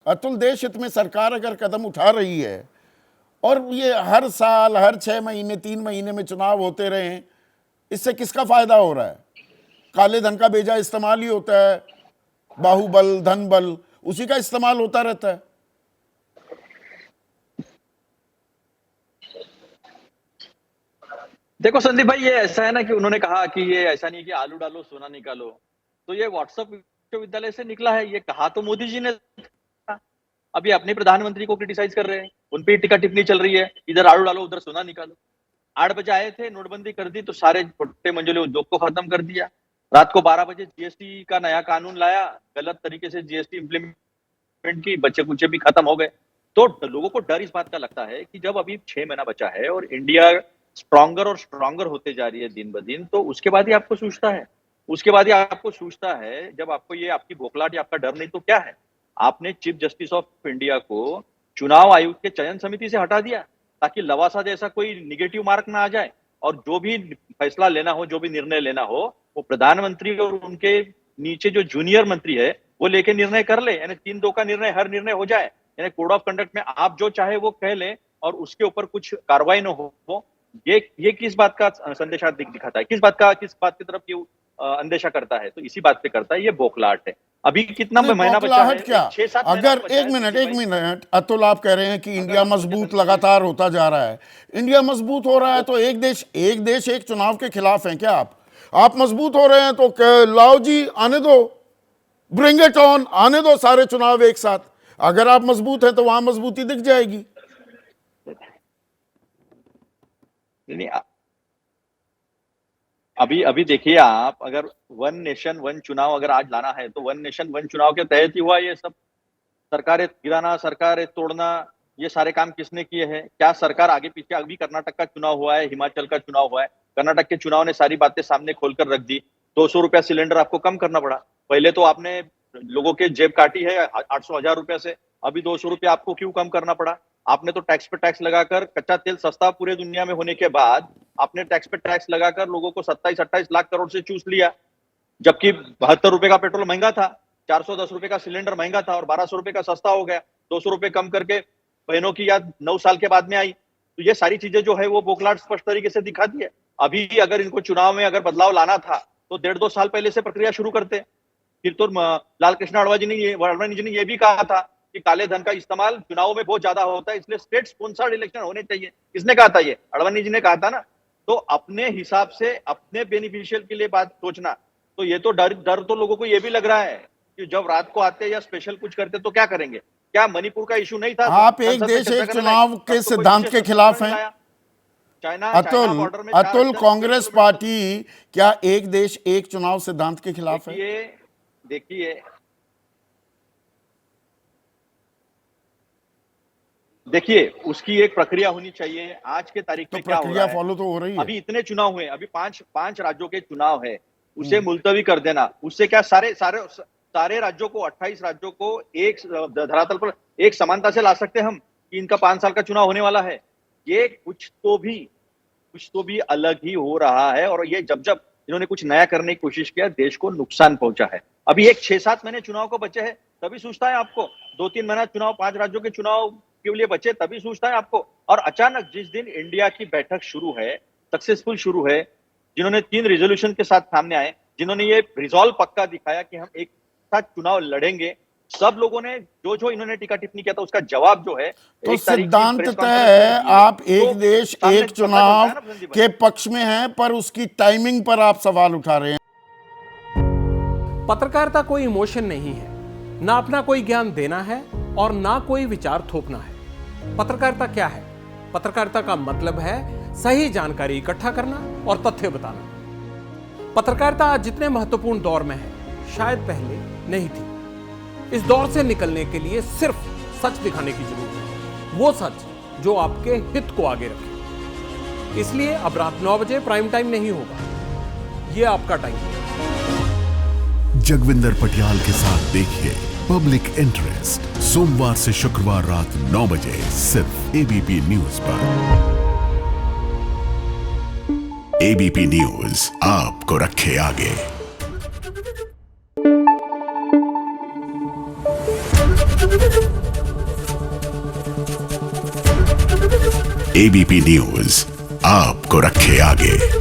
अतुल, देश हित में सरकार अगर कदम उठा रही है और ये हर साल हर 6 महीने 3 महीने में चुनाव होते रहे, इससे किसका फायदा हो रहा है? काले धन का बेजा इस्तेमाल ही होता है, बाहुबल धन बल उसी का इस्तेमाल होता रहता है। देखो संदीप भाई, ये ऐसा है ना कि उन्होंने कहा कि ये ऐसा नहीं कि आलू डालो सोना निकालो, तो ये व्हाट्सएप विश्वविद्यालय से निकला है। ये कहा तो मोदी जी ने था। अभी अपने प्रधानमंत्री को क्रिटिसाइज कर रहे हैं, उन पे टीका टिप्पणी चल रही है, इधर आलू डालो उधर सोना निकालो। 8 बजे आए थे, नोटबंदी कर दी तो सारे छोटे मंजिले उद्योग को खत्म कर दिया। रात को 12 बजे जीएसटी का नया कानून लाया, गलत तरीके से जीएसटी इंप्लीमेंट की, बच्चे कुचे भी खत्म हो गए। तो लोगों को डर इस बात का लगता है कि जब अभी 6 महीना बचा है और इंडिया स्ट्रॉन्गर और स्ट्रॉन्गर होते जा रही है दिन ब दिन, तो उसके बाद ही आपको सूझता है, उसके बाद ही आपको सूझता है, जब आपको ये आपकी बौखलाहट या आपका डर नहीं तो क्या है। आपने चीफ जस्टिस ऑफ इंडिया को चुनाव आयोग के चयन समिति से हटा दिया ताकि लवासा जैसा कोई निगेटिव मार्क ना आ जाए, और जो भी फैसला लेना हो, जो भी निर्णय लेना हो, वो प्रधानमंत्री और उनके नीचे जो जूनियर मंत्री है वो लेके निर्णय कर ले, यानी 3-2 का निर्णय हर निर्णय हो जाए, यानी कोड ऑफ कंडक्ट में आप जो चाहे वो कह ले और उसके ऊपर कुछ कार्रवाई न हो। ये किस बात का संदेशा दिखाता है, किस बात की तरफ ये अंदेशा करता है? तो इसी बात पे करता है, ये बौखलाहट है। अभी कितना महीना बचा है? क्या 6-7 अगर एक मिनट अतुल, आप कह रहे हैं कि इंडिया मजबूत लगातार होता जा रहा है, इंडिया मजबूत हो रहा है तो एक देश एक चुनाव के खिलाफ हैं क्या आप मजबूत हो रहे हैं तो लाओ जी, आने दो, ब्रिंग इट ऑन, आने दो सारे चुनाव एक साथ। अगर आप मजबूत हैं तो वहां मजबूती दिख जाएगी। नहीं, अभी देखिए, आप अगर वन नेशन वन चुनाव अगर आज लाना है तो वन नेशन वन चुनाव के तहत ही हुआ ये सब। सरकारें गिराना, सरकारें तोड़ना, ये सारे काम किसने किए हैं? क्या सरकार आगे पीछे? अभी कर्नाटक का चुनाव हुआ है, हिमाचल का चुनाव हुआ है, कर्नाटक के चुनाव ने सारी बातें सामने खोलकर रख दी। 200 रुपया सिलेंडर आपको कम करना पड़ा। पहले तो आपने लोगों के जेब काटी है 800-1000 रुपया से, अभी 200 रुपया आपको क्यों कम करना पड़ा? आपने तो टैक्स पे टैक्स लगाकर, कच्चा तेल सस्ता पूरे दुनिया में होने के बाद आपने टैक्स पे टैक्स लगाकर लोगों को 27-28 लाख करोड़ से चूस लिया, जबकि 72 रुपए का पेट्रोल महंगा था, 410 रुपए का सिलेंडर महंगा था और 1200 रुपए का सस्ता हो गया। 200 रुपए कम करके बहनों की याद 9 साल के बाद में आई। तो ये सारी चीजें जो है वो बौखलाहट स्पष्ट तरीके से दिखाती है। अभी अगर इनको चुनाव में अगर बदलाव लाना था तो 1.5-2 साल पहले से प्रक्रिया शुरू करते। फिर तो लाल कृष्ण आडवाणी जी ने ये भी कहा था कि काले धन का इस्तेमाल चुनाव में बहुत ज्यादा होता है, इसलिए स्टेट स्पॉन्सर्ड इलेक्शन होने चाहिए। किसने कहा था? ये आडवाणी जी ने कहा था ना। तो अपने हिसाब से अपने बेनिफिशियल के लिए बात सोचना, तो ये तो डर तो लोगों को ये भी लग रहा है कि जब रात को आते या स्पेशल कुछ करते तो क्या करेंगे? क्या मणिपुर का इशू नहीं था? आप एक देश एक चुनाव के सिद्धांत के खिलाफ हैं। अतुल, कांग्रेस पार्टी क्या एक देश एक चुनाव सिद्धांत के खिलाफ है? देखिए, उसकी एक प्रक्रिया होनी चाहिए। आज के तारीख में क्या हो रहा है? फॉलो तो हो रही है। अभी इतने चुनाव हुए, अभी पांच राज्यों के चुनाव है, उसे मुलतवी कर देना, उससे क्या सारे राज्यों को, 28 राज्यों को एक धरातल पर एक समानता से ला सकते हम कि इनका 5 साल का चुनाव होने वाला है। ये कुछ तो भी अलग ही हो रहा है, और ये जब इन्होंने कुछ नया करने की कोशिश किया, देश को नुकसान पहुंचा है। अभी एक 6-7 महीने चुनाव को बचे हैं, तभी सूझता है आपको। 2-3 महीना चुनाव, 5 राज्यों के चुनाव के लिए बचे, तभी सूझता है आपको। और अचानक जिस दिन इंडिया की बैठक शुरू है, सक्सेसफुल शुरू है, जिन्होंने 3 रिजोल्यूशन के साथ सामने आए, जिन्होंने ये रिजॉल्व पक्का दिखाया कि हम एक साथ चुनाव लड़ेंगे, सब लोगों ने जो इन्होंने टीका टिप्पणी किया था उसका जवाब जो है, तो सिद्धांततः है आप एक देश एक चुनाव के पक्ष में हैं, पर उसकी टाइमिंग पर आप सवाल उठा रहे हैं। पत्रकारिता कोई इमोशन नहीं है, ना अपना कोई ज्ञान देना है और ना कोई विचार थोपना है। पत्रकारिता क्या है? पत्रकारिता का मतलब है सही जानकारी इकट्ठा करना और तथ्य बताना। पत्रकारिता आज जितने महत्वपूर्ण दौर में है, शायद पहले नहीं थी। इस दौर से निकलने के लिए सिर्फ सच दिखाने की जरूरत है, वो सच जो आपके हित को आगे रखे। इसलिए अब रात 9 बजे प्राइम टाइम नहीं होगा, ये आपका टाइम है। जगविंदर पटियाल के साथ देखिए पब्लिक इंटरेस्ट, सोमवार से शुक्रवार रात 9 बजे सिर्फ एबीपी न्यूज पर। एबीपी न्यूज आपको रखे आगे। एबीपी न्यूज आपको रखे आगे।